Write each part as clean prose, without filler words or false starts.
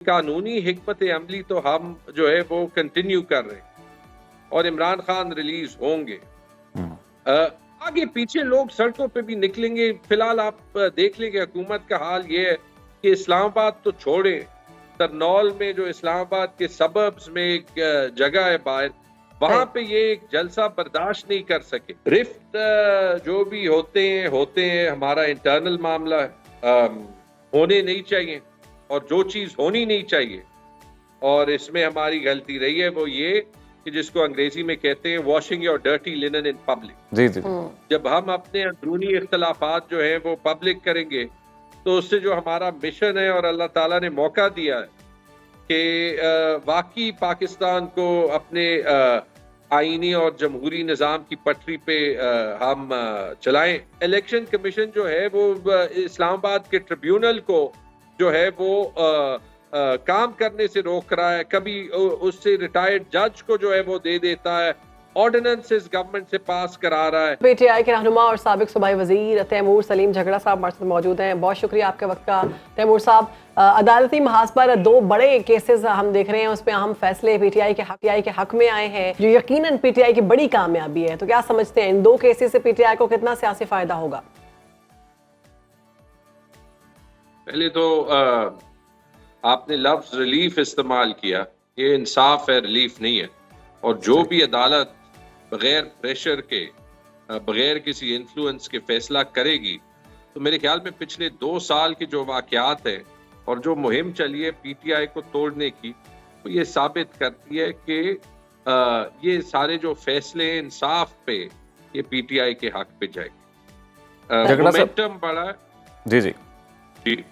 कानूनी हिकमत अमली तो हम जो है वो कंटिन्यू कर रहे हैं और इमरान खान रिलीज होंगे। आगे पीछे लोग सड़कों पे भी निकलेंगे। फिलहाल आप देख लेंगे हुकूमत का हाल ये है कि इस्लामाबाद तो छोड़े, तरनौल में जो इस्लामाबाद के सबर्ब्स में एक जगह है बाहर, वहां पे ये एक जलसा बर्दाश्त नहीं कर सके। रिफ्ट जो भी होते हैं, हमारा इंटरनल मामला होने नहीं चाहिए और जो चीज होनी नहीं चाहिए और इसमें हमारी गलती रही है वो ये कि जिसको अंग्रेजी में कहते हैं washing your dirty linen in public. जी जी। जब हम अपने अंदरूनी इख्तलाफात जो है वो पब्लिक करेंगे तो उससे जो हमारा मिशन है और अल्लाह ताला ने मौका दिया है कि वाकई पाकिस्तान को अपने आईनी और जमहूरी निज़ाम की पटरी पे हम चलाएं। इलेक्शन कमीशन जो है वो इस्लामाबाद के ट्रिब्यूनल को जो है वो काम करने से रोक रहा है, कभी उससे रिटायर्ड जज को जो है वो दे देता है, ऑर्डिनेंसेस गवर्नमेंट से पास करा रहा है। पीटीआई के रहनुमा और साबिक सूबाई वजीर तैमूर सलीम झगड़ा साहब हमारे साथ मौजूद हैं। बहुत शुक्रिया आपके वक्त का तैमूर साहब। अदालती महाज पर दो बड़े केसेस हम देख रहे हैं, उसमें अहम फैसले पीटीआई के हक में आए हैं जो यकीनन पीटीआई की बड़ी कामयाबी है। तो क्या समझते हैं इन दो केसेस से पीटीआई को कितना सियासी फायदा होगा? पहले तो आपने लफ्ज रिलीफ इस्तेमाल किया, ये इंसाफ है, रिलीफ नहीं है। और जो भी अदालत बगैर प्रेशर के, बगैर किसी इन्फ्लुएंस के फैसला करेगी, तो मेरे ख्याल में पिछले 2 साल के जो वाकयात हैं और जो मुहिम चली है पीटीआई को तोड़ने की, तो ये साबित करती है कि ये सारे जो फैसले इंसाफ पे, ये पीटीआई के हक पे जाएगी। मोमेंटम बढ़ा है। जी जी जी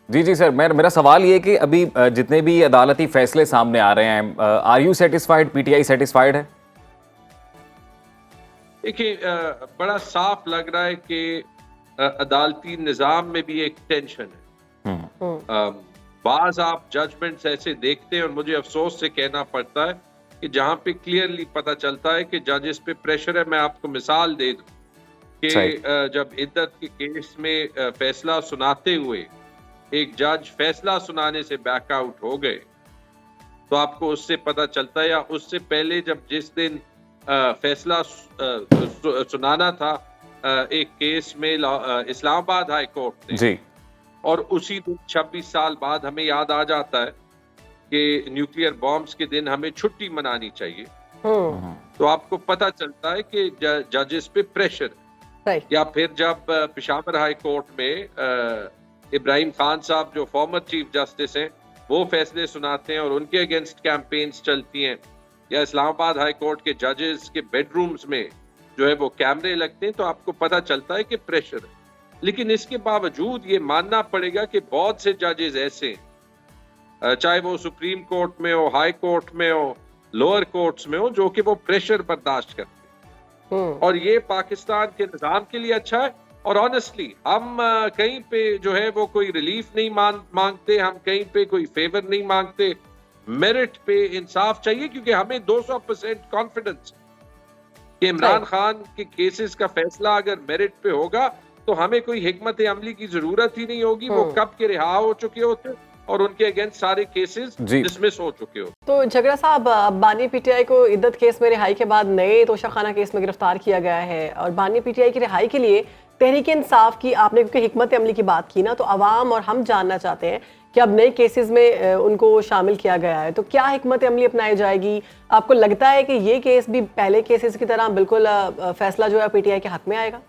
जी जी सर, मेरा सवाल ये कि अभी जितने भी अदालती फैसले सामने आ रहे हैं, are you satisfied, PTI satisfied है? देखिए, बड़ा साफ लग रहा है कि अदालती निज़ाम में भी एक टेंशन है। बाज आप जजमेंट्स ऐसे देखते हैं और मुझे अफसोस से कहना पड़ता है कि जहां पे क्लियरली पता चलता है कि जजेस पे प्रेशर है। मैं आपको मिसाल दे दूं कि जब इद्दत के केस में फैसला सुनाते हुए एक जज फैसला सुनाने से बैकआउट हो गए, तो आपको उससे पता चलता है, या उससे पहले जब जिस दिन फैसला सुनाना था एक केस में इस्लामाबाद हाई कोर्ट ने जी, और उसी दिन 26 साल बाद हमें याद आ जाता है कि न्यूक्लियर बॉम्ब्स के दिन हमें छुट्टी मनानी चाहिए। तो आपको पता चलता है कि जजेस पे प्रेशर है। या फिर जब पेशावर हाई कोर्ट में इब्राहिम खान साहब जो फॉर्मर चीफ जस्टिस हैं, वो फैसले सुनाते हैं और उनके अगेंस्ट कैंपेन्स चलती हैं, या इस्लामाबाद हाई कोर्ट के जजेस के बेडरूम्स में जो है वो कैमरे लगते हैं, तो आपको पता चलता है कि प्रेशर है। लेकिन इसके बावजूद ये मानना पड़ेगा कि बहुत से जजेस ऐसे हैं, चाहे वो सुप्रीम कोर्ट में हो, हाई कोर्ट में हो, लोअर कोर्ट्स में हो, जो कि वो प्रेशर बर्दाश्त करते हैं। और ये पाकिस्तान के निज़ाम के लिए अच्छा है। और ऑनेस्टली हम कहीं पे जो है वो कोई रिलीफ नहीं मांगते, हम कहीं पे कोई फेवर नहीं मांगते। मेरिट पे इंसाफ चाहिए, क्योंकि हमें 200% कॉन्फिडेंस कि इमरान खान के केसेस का फैसला अगर मेरिट पे होगा तो हमें कोई हिकमत अमली की जरूरत ही नहीं होगी। वो कब के रिहा हो चुके होते और उनके अगेंस्ट सारे केसेस डिसमिस हो चुके हो। तो झगड़ा साहब, बानी पीटीआई को इद्दत केस में रिहाई के बाद नए तोशाखाना केस में गिरफ्तार किया गया है, और बानी पीटीआई की रिहाई के लिए तहरीक इंसाफ की आपने क्योंकि हिकमत अमली की बात की ना, तो अवाम और हम जानना चाहते हैं कि अब नए केसेस में उनको शामिल किया गया है, तो क्या हिकमत अमली अपनाई जाएगी? आपको लगता है कि ये केस भी पहले केसेस की तरह बिल्कुल फैसला जो है पीटीआई के हक में आएगा?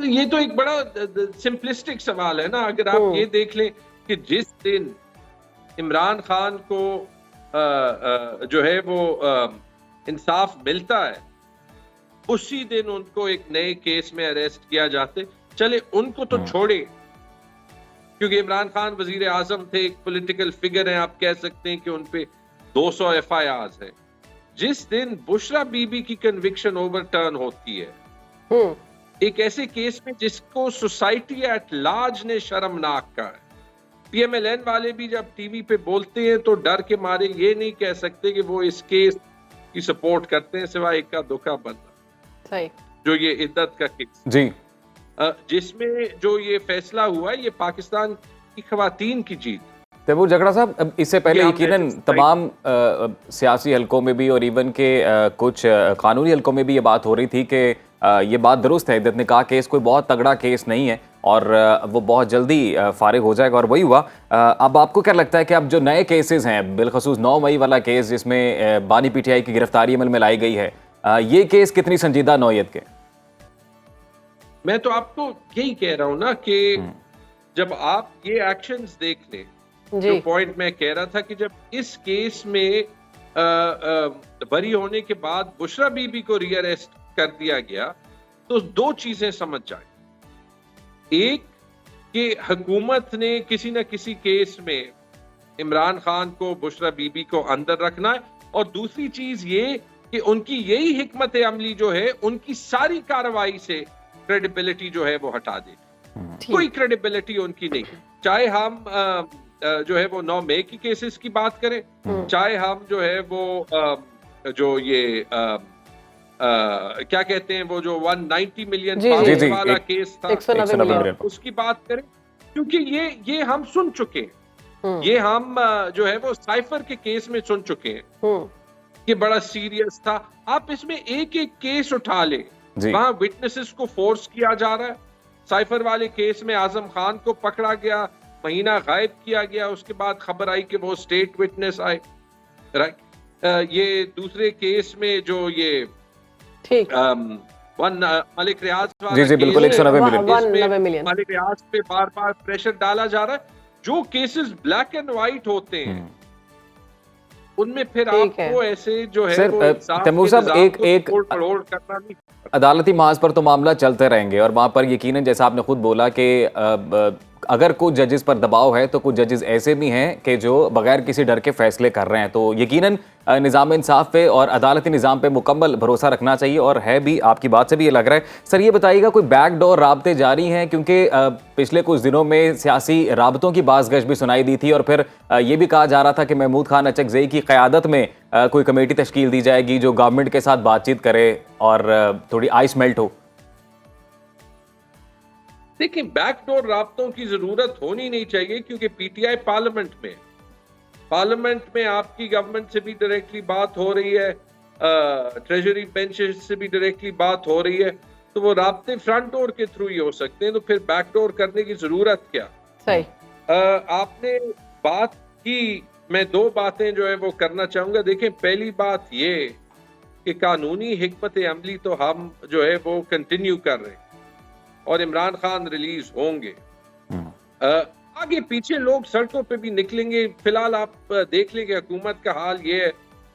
ये तो एक बड़ा सिंपलिस्टिक सवाल है ना। अगर आप ये देख लें कि जिस दिन इमरान खान को जो है वो इंसाफ मिलता है, उसी दिन उनको एक नए केस में अरेस्ट किया जाते। चले उनको तो छोड़े, क्योंकि इमरान खान वजीर आजम थे, एक पॉलिटिकल फिगर हैं, आप कह सकते हैं कि उन पे 200 FIRs हैं। जिस दिन बुशरा बीबी की कन्विक्शन ओवरटर्न होती है एक ऐसे केस में जिसको सोसाइटी एट लार्ज ने शर्मनाक कहा है, PMLN वाले भी जब टीवी पे बोलते हैं तो डर के मारे ये नहीं कह सकते कि वो इस केस की सपोर्ट करते हैं, सिवाय एक का दुखा बंदा जो ये इद्दत का केस। जी जिसमें जो ये फैसला हुआ है ये पाकिस्तान की खवातीन की जीत। तैमूर झगड़ा साहब, अब इससे पहले ये यकीनन हमने तमाम सियासी हलकों में भी और इवन के कुछ कानूनी हलकों में भी ये बात हो रही थी कि ये बात दुरुस्त है, इद्दत निकाह केस कोई बहुत तगड़ा केस नहीं है और वो बहुत जल्दी फारिग हो जाएगा, और वही हुआ। अब आपको क्या लगता है कि अब जो नए केसेस हैं, बिलखसूस 9 मई वाला केस जिसमें बानी पीटीआई की गिरफ्तारी अमल में लाई गई है, ये केस कितनी संजीदा नौयत के? मैं तो आपको यही कह रहा हूं ना कि जब आप ये एक्शंस देख लें, जो पॉइंट मैं कह रहा था कि जब इस केस में बरी होने के बाद बुशरा बीबी को रीअरेस्ट कर दिया गया तो दो चीजें समझ जाए। एक कि हुकूमत ने किसी न किसी केस में इमरान खान को, बुशरा बीबी को अंदर रखना है, और दूसरी चीज ये कि उनकी यही हिकमत अमली जो है उनकी सारी कार्रवाई से क्रेडिबिलिटी जो है वो हटा दे। कोई क्रेडिबिलिटी उनकी नहीं, चाहे हम जो है वो 9 मई की केसेस की बात करें, चाहे हम जो है वो जो ये क्या कहते हैं वो जो 190 मिलियन वाला केस था 190 मिलियन उसकी बात करें, क्योंकि ये हम सुन चुके हैं, ये हम जो है वो साइफर के केस में सुन चुके हैं कि बड़ा सीरियस था। आप इसमें एक एक केस उठा ले, वहां विटनेसेस को फोर्स किया जा रहा है। साइफर वाले केस में आजम खान को पकड़ा गया, महीना गायब किया गया, उसके बाद खबर आई कि वो स्टेट विटनेस आए, राइट। ये दूसरे केस में जो ये ठीक मलिक रियाज जी बिल्कुल 190 मिलियन मलिक रियाज पे बार बार प्रेशर डाला जा रहा है। जो केसेस ब्लैक एंड व्हाइट होते हैं उनमें फिर आपको ऐसे जो है तैमूर साहब एक करना नहीं। अदालती महाज पर तो मामला चलते रहेंगे और वहाँ पर यकीनन जैसा आपने खुद बोला कि अगर कुछ जजेस पर दबाव है तो कुछ जजेस ऐसे भी हैं कि जो बगैर किसी डर के फैसले कर रहे हैं, तो यकीनन निज़ाम इंसाफ पे और अदालती निज़ाम पे मुकम्मल भरोसा रखना चाहिए, और है भी। आपकी बात से भी ये लग रहा है। सर ये बताइएगा कोई बैकडोर राब्ते जारी हैं, क्योंकि पिछले कुछ दिनों में सियासी राबतों की बाज़गश भी सुनाई दी थी और फिर ये भी कहा जा रहा था कि महमूद खान अचकज़ई की क़यादत में कोई कमेटी तश्कील दी जाएगी जो गवर्नमेंट के साथ बातचीत करे और थोड़ी आइस मेल्ट हो। देखिए, बैकडोर राब्तों की जरूरत होनी नहीं चाहिए, क्योंकि पीटीआई पार्लियामेंट में आपकी गवर्नमेंट से भी डायरेक्टली बात हो रही है, ट्रेजरी बेंचेस से भी डायरेक्टली बात हो रही है, तो वो राब्ते फ्रंट डोर के थ्रू ही हो सकते हैं, तो फिर बैकडोर करने की जरूरत क्या? सही। आपने बात की, मैं दो बातें जो है वो करना चाहूंगा। देखें, पहली बात ये कि कानूनी हिकमत अमली तो हम जो है वो कंटिन्यू कर रहे हैं और इमरान खान रिलीज होंगे। आगे पीछे लोग सड़कों पे भी निकलेंगे। फिलहाल आप देख लेंगे हुकूमत का हाल ये है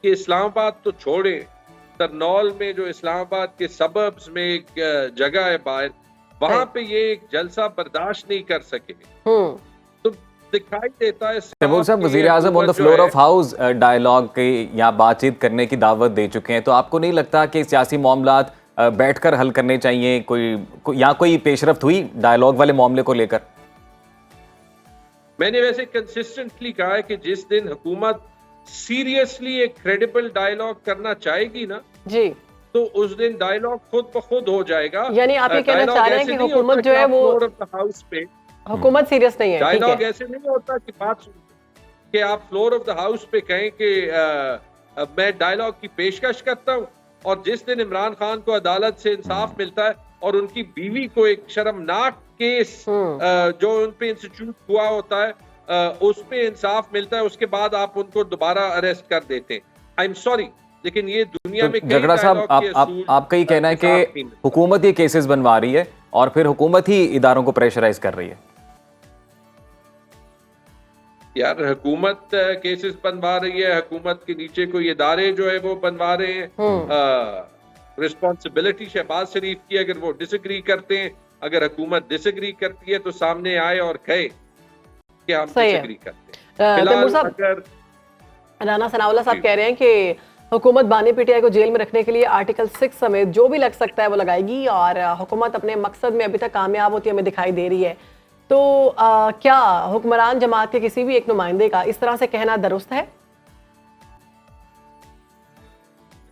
कि इस्लामाबाद तो छोड़े, तरनौल में जो इस्लामाबाद के सबर्ब्स में एक जगह है बाहर, वहां पे ये एक जलसा बर्दाश्त नहीं कर सके। तो दिखाई देता है तैमूर साहब, वज़ीर आज़म on the floor of house dialogue के या बातचीत करने की दावत दे चुके हैं, तो आपको नहीं लगता कि सियासी मामलात बैठकर हल करने चाहिए? कोई पेशरफ्त हुई डायलॉग वाले मामले को लेकर? मैंने वैसे कंसिस्टेंटली कहा है कि जिस दिन हुकूमत सीरियसली एक क्रेडिबल डायलॉग करना चाहेगी ना जी, तो उस दिन डायलॉग खुद ब खुद हो जाएगा। यानी आप ये कहना चाह रहे हैं कि हुकूमत जो है वो हाउस पे हुकूमत सीरियस नहीं है। डायलॉग ऐसे नहीं होता कि बात कि आप फ्लोर ऑफ द हाउस पे कहें कि मैं डायलॉग की पेशकश करता हूं, और जिस दिन इमरान खान को अदालत से इंसाफ मिलता है और उनकी बीवी को एक शर्मनाक केस जो उन पे इंस्टीट्यूट हुआ होता है उस पे इंसाफ मिलता है, उसके बाद आप उनको दोबारा अरेस्ट कर देते हैं। आई एम सॉरी, लेकिन ये दुनिया में झगड़ा साहब आपका ही कहना है कि हुकूमत ये केसेस बनवा रही है और फिर हुकूमत ही इदारों को प्रेशराइज कर रही है? यार, हुकूमत केसेस बनवा रही है, हुकूमत के नीचे कोई इदारे जो है वो बनवा रहे हैं। रिस्पॉन्सिबिलिटी शहबाज शरीफ की, अगर वो डिसएग्री करते हैं, अगर हुकूमत डिसएग्री करती है तो सामने आए और कहे कि हम डिसएग्री करते हैं। फिलहाल राना सनाउल्लाह साहब कह रहे हैं कि हुकूमत बानी पीटीआई को जेल में रखने के लिए आर्टिकल 6 समेत जो भी लग सकता है वो लगाएगी और हुकूमत अपने मकसद में अभी तक कामयाब होती हमें दिखाई दे रही है। तो क्या हुक्मरान जमात के किसी भी एक नुमाइंदे का इस तरह से कहना दुरुस्त है?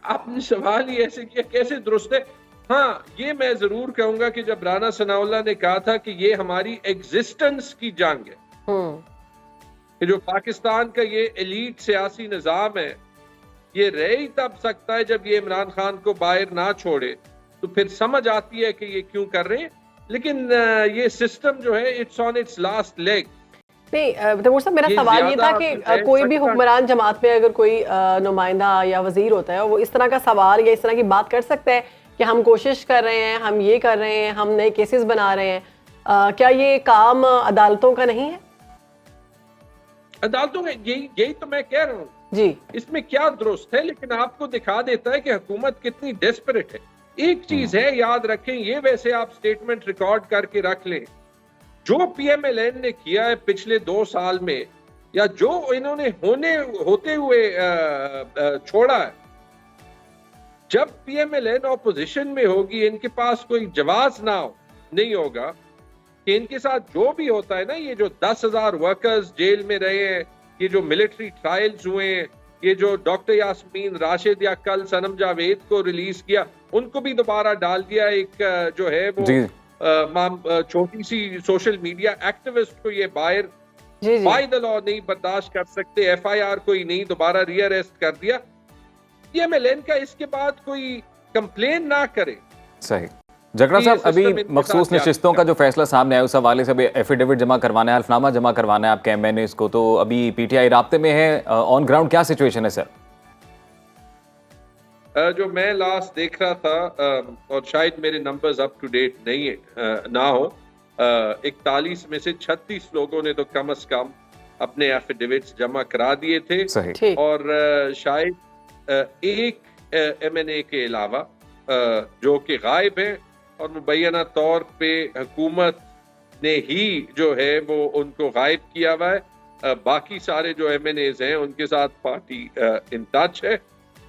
आपने सवाल ही ऐसे किया, कैसे दुरुस्त है? हाँ, ये मैं जरूर कहूंगा कि जब राना सनाउल्लाह ने कहा था कि ये हमारी एग्जिस्टेंस की जंग है, कि जो पाकिस्तान का ये एलीट सियासी निजाम है, ये रह ही तब सकता है जब ये इमरान खान को बाहर ना छोड़े, तो फिर समझ आती है कि ये क्यों कर रहे हैं। लेकिन ये सिस्टम जो है it's on it's last leg. नहीं तैमूर साहब, मेरा सवाल ये था कि कोई भी हुक्मरान जमात में अगर कोई नुमाइंदा या वजीर होता है, वो इस तरह का सवाल या इस तरह की बात कर सकता है कि हम कोशिश कर रहे हैं, हम ये कर रहे हैं, हम नए केसेस बना रहे हैं, क्या ये काम अदालतों का नहीं है? अदालतों में यही तो मैं कह रहा हूँ जी, इसमें क्या दुरुस्त है, लेकिन आपको दिखा देता है कि हुकूमत कितनी डेस्परेट है। एक चीज है, याद रखें, ये वैसे आप स्टेटमेंट रिकॉर्ड करके रख लें, जो PMLN ने किया है पिछले 2 साल में, या जो इन्होंने होते हुए छोड़ा है, जब PMLN ऑपोजिशन में होगी, इनके पास कोई जवाब नहीं होगा कि इनके साथ जो भी होता है ना, ये जो 10,000 वर्कर्स जेल में रहे हैं, ये जो मिलिट्री ट्रायल्स हुए हैं, ये जो डॉक्टर यास्मीन राशिद या कल सनम जावेद को रिलीज किया, उनको भी दोबारा डाल दिया। एक जो है वो छोटी सी सोशल मीडिया एक्टिविस्ट को ये बाहर बाय द लॉ नहीं बर्दाश्त कर सकते, FIR कोई नहीं, दोबारा रीअरेस्ट कर दिया। PMLN का इसके बाद कोई कंप्लेन ना करे। सही। जगड़ा साहब, अभी मखसूस नशिस्तों का जो फैसला सामने आया, उस हवाले से अभी एफिडेविट जमा करवाना है, हल्फनामा जमा करवाना है आपके MNAs को, तो अभी PTI राब्ते में है, ऑन ग्राउंड क्या सिचुएशन है सर? जो मैं लास्ट देख रहा था, और शायद मेरे नंबर्स अप टू डेट नहीं ना हो, 41 में से 36 लोगों ने तो कम से कम अपने एफिडेविट्स जमा करा दिए थे। सही। और शायद एक MNA के अलावा जो कि गायब है, और मुबैना तौर पे हुकूमत ने ही जो है वो उनको गायब किया हुआ है। बाकी सारे जो MNAs हैं उनके साथ पार्टी इन टच है,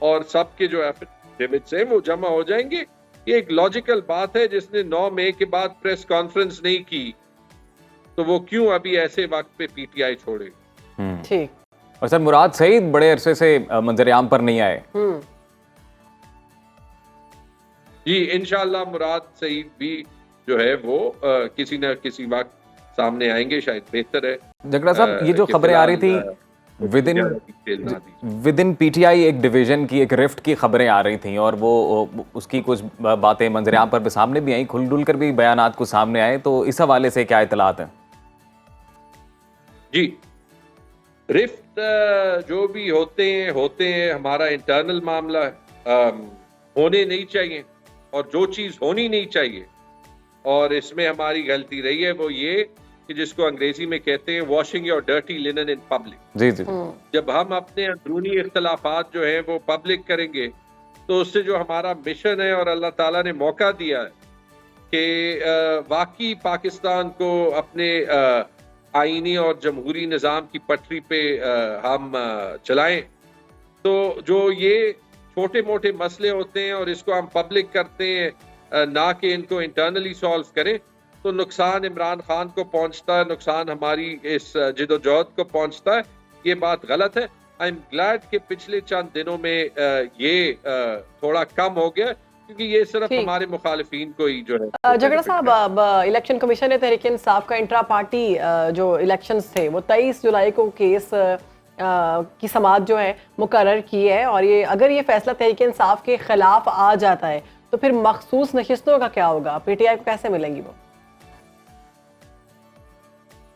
और सबके जो एफिडेविट्स हैं वो जमा हो जाएंगे। ये एक लॉजिकल बात है, जिसने 9 मई के बाद प्रेस कॉन्फ्रेंस नहीं की, तो वो क्यों अभी ऐसे वक्त पे PTI छोड़े। ठीक। और सर, मुराद सईद बड़े अरसे से मंजर-ए-आम पर नहीं आए। जी, इंशाअल्लाह मुराद सईद भी जो है वो किसी न किसी वक्त सामने आएंगे, शायद बेहतर है। जगड़ा साहब, ये जो खबरें आ रही थी विद इन PTI एक डिवीजन की, एक रिफ्ट की खबरें आ रही थी, और वो उसकी कुछ बातें मंजर-ए-आम पर सामने भी आई, खुल कर भी बयानात कुछ सामने आए, तो इस हवाले से क्या इतलात है? जी, रिफ्ट जो भी होते हैं हमारा इंटरनल मामला है, होने नहीं चाहिए, और जो चीज होनी नहीं चाहिए, और इसमें हमारी गलती रही है, वो ये कि जिसको अंग्रेजी में कहते हैं washing your dirty linen in public. जी। जब हम अपने अंदरूनी इख्तलाफात जो हैं वो पब्लिक करेंगे, तो उससे जो हमारा मिशन है, और अल्लाह ताला ने मौका दिया है कि वाकई पाकिस्तान को अपने आईनी और जमहूरी निज़ाम की पटरी पे हम चलाएं, तो जो ये छोटे मोटे मसले होते हैं और इसको हम पब्लिक करते हैं, ना कि इनको इंटरनली सॉल्व करें, तो नुकसान इमरान खान को पहुंचता है, नुकसान हमारी इस जिदोजहद को पहुंचता है। ये बात गलत है। आई एम ग्लैड कि पिछले चंद दिनों में ये थोड़ा कम हो गया, क्योंकि ये सिर्फ हमारे मुखालिफिन को ही जो है। जगड़ा साहब, अब इलेक्शन कमीशन ने तहरीक इंसाफ का इंट्रा पार्टी जो इलेक्शंस थे वो 23 जुलाई को केस की समाअत जो है मुकर्रर की है, और ये अगर ये फैसला तहरीक इंसाफ के खिलाफ आ जाता है तो फिर मखसूस नशिस्तों का क्या होगा? PTI को कैसे मिलेंगी वो?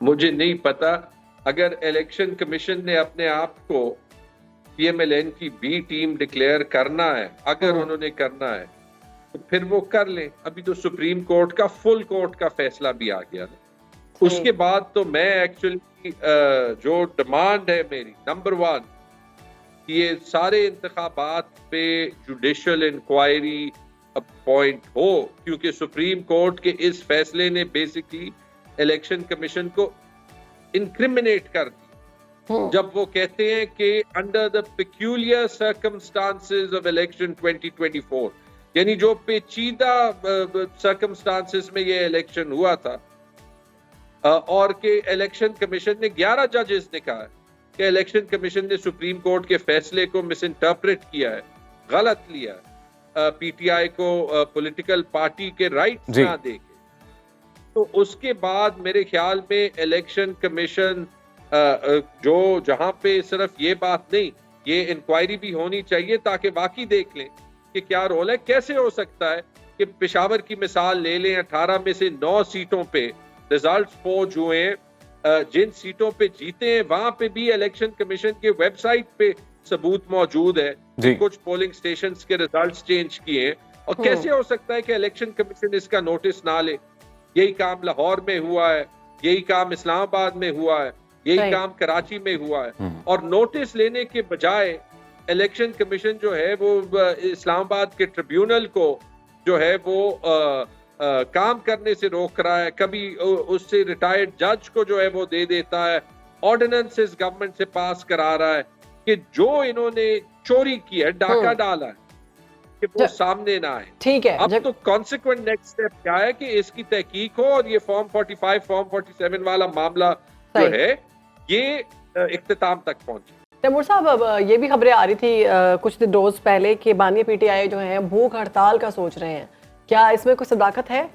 मुझे नहीं पता। अगर इलेक्शन कमीशन ने अपने आप को PMLN की B टीम डिक्लेयर करना है, अगर उन्होंने करना है, तो फिर वो कर लें। अभी तो सुप्रीम कोर्ट का फुल कोर्ट का फैसला भी आ गया ना। उसके बाद तो मैं एक्चुअली जो डिमांड है मेरी, नंबर 1, ये सारे इंतखाबात पे जुडिशियल इंक्वायरी अपॉइंट हो, क्योंकि सुप्रीम कोर्ट के इस फैसले ने बेसिकली इलेक्शन कमीशन को इंक्रिमिनेट कर दिया, जब वो कहते हैं कि under the peculiar circumstances of election 2024, यानी जो पेचीदा सर्कमस्टांसेस में ये इलेक्शन हुआ था, और कि इलेक्शन कमीशन ने 11 जजेस ने कहा है कि इलेक्शन कमीशन ने सुप्रीम कोर्ट के फैसले को मिस इंटरप्रेट किया है, गलत लिया है। पीटीआई को पॉलिटिकल पार्टी के राइट्स जी। ना देके, तो उसके बाद मेरे ख्याल में इलेक्शन कमीशन जो जहां पे सिर्फ ये बात नहीं, ये इंक्वायरी भी होनी चाहिए ताकि वाकई देख लें कि क्या रोल है। कैसे हो सकता है कि पेशावर की मिसाल ले लें, 18 में से 9 सीटों पे रिजल्ट्स फौज हुए हैं, जिन सीटों पे जीते हैं वहां पे भी इलेक्शन कमीशन के वेबसाइट पे सबूत मौजूद है जी। कुछ पोलिंग स्टेशंस के रिजल्ट्स चेंज किए हैं। और कैसे हो सकता है कि इलेक्शन कमीशन इसका नोटिस ना ले? यही काम लाहौर में हुआ है, यही काम इस्लामाबाद में हुआ है, यही काम कराची में हुआ है, और नोटिस लेने के बजाय इलेक्शन कमीशन जो है वो इस्लामाबाद के ट्रिब्यूनल को जो है वो काम करने से रोक रहा है। कभी उससे रिटायर्ड जज को जो है वो दे देता है, ऑर्डिनेंसेस गवर्नमेंट से पास करा रहा है कि जो इन्होंने चोरी की है, डाका डाला है, कि वो सामने ना आए। ठीक है, अब तो कॉन्सिक्वेंट नेक्स्ट स्टेप क्या है कि इसकी तहकीक हो और ये फॉर्म 45, फॉर्म 47 वाला मामला जो है ये इख्तिताम तक पहुंचे। तैमूर साहब, अब ये भी खबरें आ रही थी कुछ दिन रोज पहले कि बानी पीटीआई जो है भूख हड़ताल का सोच रहे हैं, क्या इसमें कोई सदाकत है?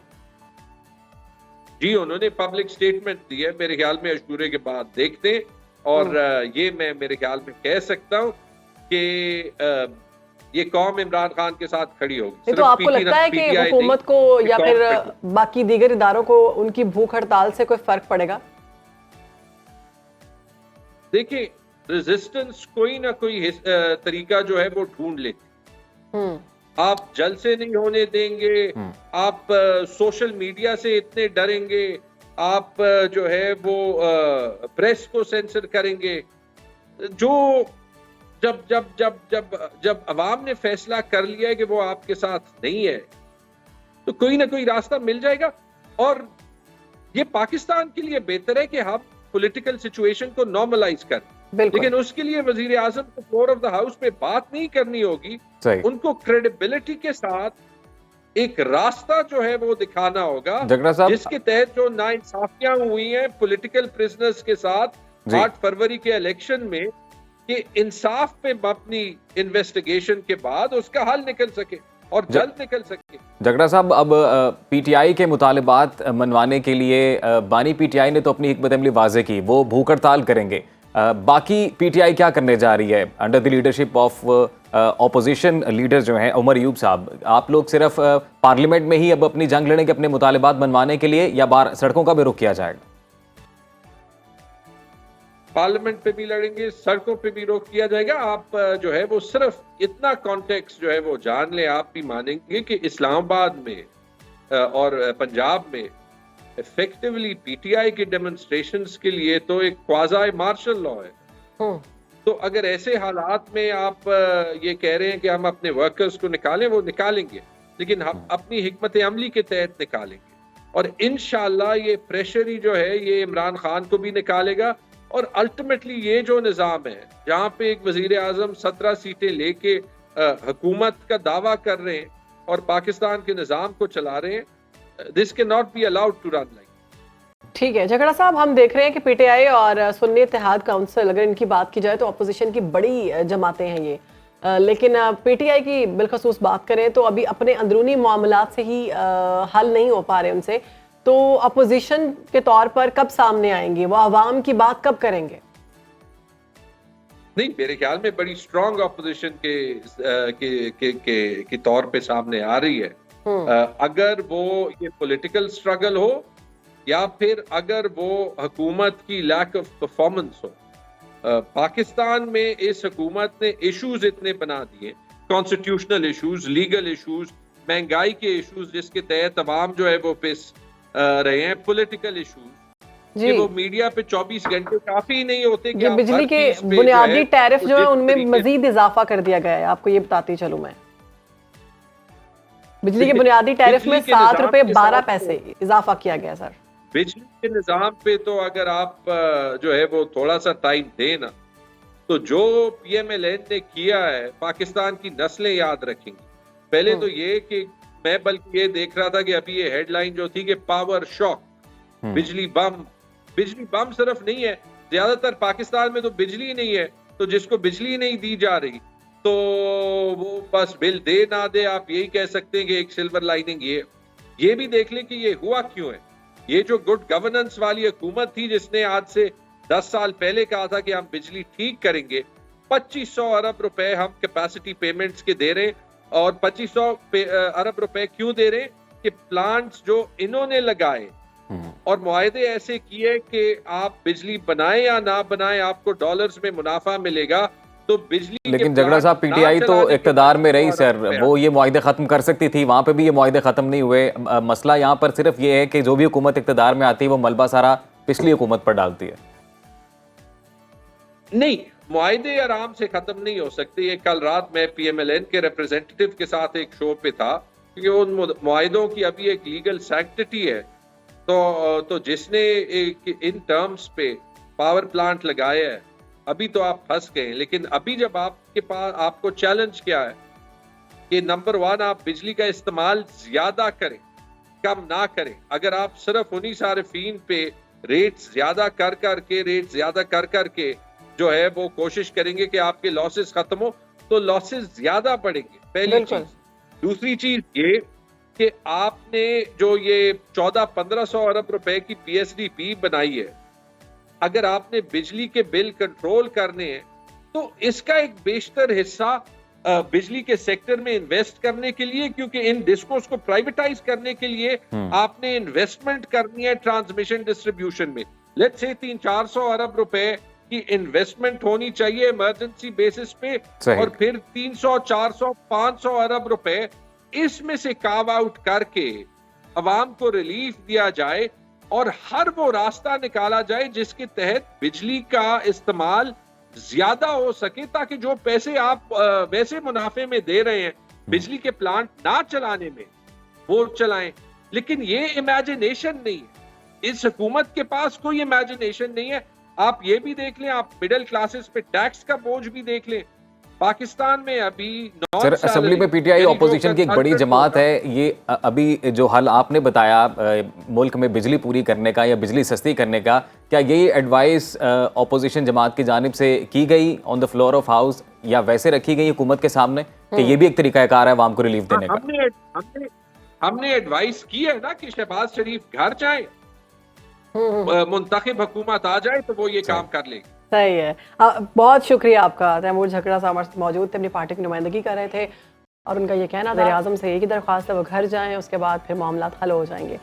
जी, उन्होंने पब्लिक स्टेटमेंट दी है, मेरे ख्याल में अशूरे के बाद देखते हैं। और ये मैं मेरे ख्याल में कह सकता हूँ कि ये कौम इमरान खान के साथ खड़ी होगी। तो आपको लगता है कि हुकूमत को या फिर बाकी दीगर इदारों को उनकी भूख हड़ताल से कोई फर्क पड़ेगा? देखिए, रेजिस्टेंस कोई ना कोई तरीका जो है वो ढूंढ लेती। आप जलसे नहीं होने देंगे, आप सोशल मीडिया से इतने डरेंगे, आप जो है वो प्रेस को सेंसर करेंगे। जो जब जब जब जब जब अवाम ने फैसला कर लिया है कि वो आपके साथ नहीं है, तो कोई ना कोई रास्ता मिल जाएगा। और ये पाकिस्तान के लिए बेहतर है कि हम पॉलिटिकल सिचुएशन को नॉर्मलाइज करें, लेकिन उसके लिए वजीर आजम को फ्लोर ऑफ द हाउस पे बात नहीं करनी होगी, उनको क्रेडिबिलिटी के साथ एक रास्ता जो है वो दिखाना होगा, जिसके तहत जो नाइंसाफियां हुई हैं पॉलिटिकल प्रिजनर्स के साथ 8 फरवरी के इलेक्शन में, कि इंसाफ पे अपनी इन्वेस्टिगेशन के बाद उसका हल निकल सके और जल्द निकल सके। जगड़ा साहब, अब पीटीआई के मुतालिबात मनवाने के लिए बानी पीटीआई ने तो अपनी हिकमत अमली वाज़े की, वो भूख हड़ताल करेंगे। बाकी पीटीआई क्या करने जा रही है under the leadership of opposition leader जो हैं उमर अयूब साहब? आप लोग सिर्फ पार्लियामेंट में ही अब अपनी जंग लड़ेंगे अपने मुतालिबात मनवाने के लिए, या बाहर सड़कों का भी रुख किया जाएगा? पार्लियामेंट पे भी लड़ेंगे, सड़कों पे भी रोक किया जाएगा। आप जो है वो सिर्फ इतना कॉन्टेक्स्ट जो है वो जान ले, आप भी मानेंगे कि इस्लामाबाद में और पंजाब में इफेक्टिवली पीटीआई के डेमोन्स्ट्रेशंस के लिए तो एक क्वाज़ाई मार्शल लॉ है। तो अगर ऐसे हालात में आप ये कह रहे हैं कि हम अपने वर्कर्स को निकालें, वो निकालेंगे, लेकिन हम अपनी हिकमत अमली के तहत निकालेंगे। और इंशाअल्लाह ये प्रेशर ही जो है ये इमरान खान को भी निकालेगा। और अल्टीमेटली ये जो निज़ाम है जहाँ पे एक वजीर आजम 17 सीटें लेके हुकूमत का दावा कर रहे हैं और पाकिस्तान के निज़ाम को चला रहे हैं, this can not be allowed to run like. ठीक है झगड़ा साहब, हम देख रहे हैं कि पीटीआई और सुन्नी इत्तेहाद काउंसिल, अगर इनकी बात की जाए तो अपोजिशन की बड़ी जमातें हैं ये, लेकिन पीटीआई की बिलखसूस बात करें तो अभी अपने अंदरूनी मामलात से ही हल नहीं हो पा रहे उनसे। तो अपोजिशन के तौर पर कब सामने आएंगे, वो अवाम की बात कब करेंगे? नहीं, मेरे ख्याल में बड़ी स्ट्रॉन्ग अपोजिशन के तौर पे सामने आ रही है। अगर वो ये पॉलिटिकल स्ट्रगल हो या फिर अगर वो हुकूमत की लैक ऑफ परफॉर्मेंस हो। पाकिस्तान में इस हुकूमत ने इश्यूज इतने बना दिए, कॉन्स्टिट्यूशनल इश्यूज, लीगल इश्यूज, महंगाई के इश्यूज, जिसके तहत अवाम जो है वो पिस रहे हैं, पॉलिटिकल इश्यूज, कि वो मीडिया पे 24 घंटे काफी नहीं होते कि बिजली के बुनियादी टैरिफ जो है उनमें मजीद इजाफा कर दिया गया है। आपको ये बताती चलूं मैं, बिजली के बुनियादी टैरिफ में 7 रुपए 12 पैसे इजाफा किया गया सर। बिजली के निजाम पे तो अगर आप जो है वो थोड़ा सा टाइम देना, तो जो पीएमएलएन ने किया है पाकिस्तान की नस्लें याद रखेंगी। पहले तो ये कि मैं बल्कि ये देख रहा था कि अभी ये हेडलाइन जो थी कि पावर शॉक, बिजली बम सिर्फ नहीं है, ज्यादातर पाकिस्तान में तो बिजली नहीं है, तो जिसको बिजली नहीं दी जा रही तो वो बस बिल दे ना दे, आप यही कह सकते हैं कि एक सिल्वर लाइनिंग ये भी देख लें कि ये हुआ क्यों है। ये जो गुड गवर्नेंस वाली हुकूमत थी जिसने आज से 10 साल पहले कहा था कि हम बिजली ठीक करेंगे, 2500 अरब रुपए हम कैपेसिटी पेमेंट्स के दे रहे हैं। और 2500 अरब रुपए क्यों दे रहे हैं कि प्लांट्स जो इन्होंने लगाए और मुआहदे ऐसे किए कि आप बिजली बनाएं या ना बनाएं आपको डॉलर्स में मुनाफा मिलेगा, तो बिजली लेकिन झगड़ा साहब पीटीआई तो इक्तदार में रही सर, वो ये मुआहदे खत्म कर सकती थी, वहां पे भी ये मुआहदे खत्म नहीं हुए। मसला यहाँ पर सिर्फ ये है कि जो भी हुकूमत इक्तदार में आती है वो मलबा सारा पिछली हुकूमत पर डालती है। नहीं, मुआहदे आराम से खत्म नहीं हो सकते। ये कल रात मैं PMLN के रिप्रेजेंटेटिव के साथ एक शो पे था, क्योंकि उन मुआहदों की अभी एक लीगल सैंक्टिटी है। तो जिसने इन टर्म्स पे पावर प्लांट लगाया है, अभी तो आप फंस गए। लेकिन अभी जब आपके पास आपको चैलेंज क्या है कि नंबर 1 आप बिजली का इस्तेमाल ज्यादा करें, कम ना करें। अगर आप सिर्फ उन्हीं सारिफीन पे रेट ज्यादा कर करके जो है वो कोशिश करेंगे कि आपके लॉसेस खत्म हो, तो लॉसेस ज्यादा बढ़ेंगे, पहली चीज। दूसरी चीज ये कि आपने जो ये 1400-1500 अरब रुपए की PSDP बनाई है, अगर आपने बिजली के बिल कंट्रोल करने हैं तो इसका एक बेशतर हिस्सा बिजली के सेक्टर में इन्वेस्ट करने के लिए, क्योंकि इन डिस्कोस को प्राइवेटाइज करने के लिए आपने इन्वेस्टमेंट करनी है ट्रांसमिशन डिस्ट्रीब्यूशन में। लेट्स से 300-400 अरब रुपए की इन्वेस्टमेंट होनी चाहिए इमरजेंसी बेसिस पे, और फिर 300-400-500 अरब रुपए इसमें से कार्व आउट करके अवाम को रिलीफ दिया जाए और हर वो रास्ता निकाला जाए जिसके तहत बिजली का इस्तेमाल ज्यादा हो सके, ताकि जो पैसे आप वैसे मुनाफे में दे रहे हैं बिजली के प्लांट ना चलाने में, वो चलाएं। लेकिन ये इमेजिनेशन नहीं है, इस हुकूमत के पास कोई इमेजिनेशन नहीं है। आप ये भी देख लें, आप मिडिल क्लासेस पे टैक्स का बोझ भी देख लें। पाकिस्तान में अभी सर असेंबली में पीटीआई ऑपोजिशन की एक बड़ी जमात है। ये अभी जो हल आपने बताया मुल्क में बिजली पूरी करने का या बिजली सस्ती करने का, क्या यही एडवाइस ऑपोजिशन जमात की जानिब से की गई on the floor of house, या वैसे रखी गई हुकूमत के सामने कि ये भी एक तरीकाकार है आवाम को रिलीफ देने का? हमने एडवाइस की है ना कि शहबाज शरीफ घर जाए, मुंतखब हुकूमत आ जाए तो वो ये काम कर लेगी। सही है। बहुत शुक्रिया आपका। तैमूर झगड़ा साहब हमारे मौजूद थे, अपनी पार्टी की नुमाइंदगी कर रहे थे, और उनका ये कहना वज़ीर आज़म से एक ही दरख्वास्त है, वो घर जाएं, उसके बाद फिर मामला हल हो जाएंगे।